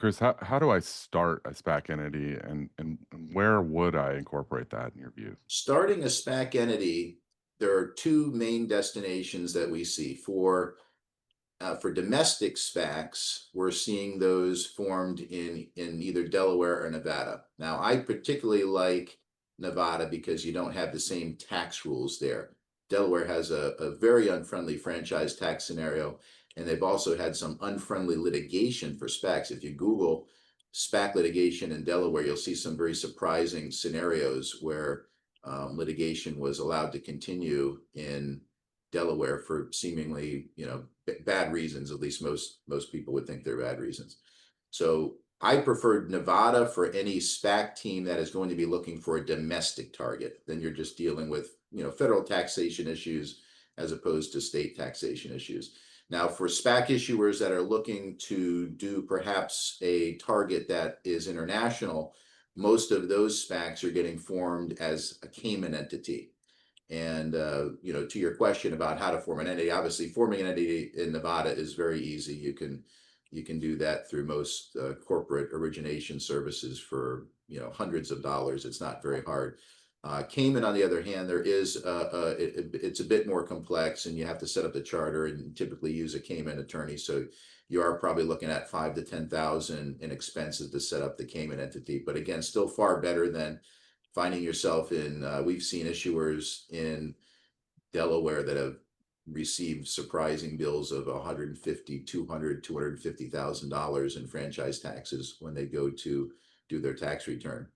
Chris, how do I start a SPAC entity and where would I incorporate that in your view? Starting a SPAC entity, there are two main destinations that we see. For domestic SPACs, we're seeing those formed in either Delaware or Nevada. Now, I particularly like Nevada because you don't have the same tax rules there. Delaware has a very unfriendly franchise tax scenario, and they've also had some unfriendly litigation for SPACs. If you Google SPAC litigation in Delaware, you'll see some very surprising scenarios where litigation was allowed to continue in Delaware for seemingly, bad reasons. At least most people would think they're bad reasons. So I preferred Nevada for any SPAC team that is going to be looking for a domestic target. Then you're just dealing with, federal taxation issues as opposed to state taxation issues. Now, for SPAC issuers that are looking to do perhaps a target that is international, most of those SPACs are getting formed as a Cayman entity. And to your question about how to form an entity, obviously forming an entity in Nevada is very easy. You can do that through most corporate origination services for hundreds of dollars. It's not very hard. Cayman, on the other hand, it's a bit more complex, and you have to set up the charter and typically use a Cayman attorney. So you are probably looking at 5 to 10,000 in expenses to set up the Cayman entity. But again, still far better than finding yourself in. We've seen issuers in Delaware that have received surprising bills of 150, 200, $250,000 in franchise taxes when they go to do their tax return.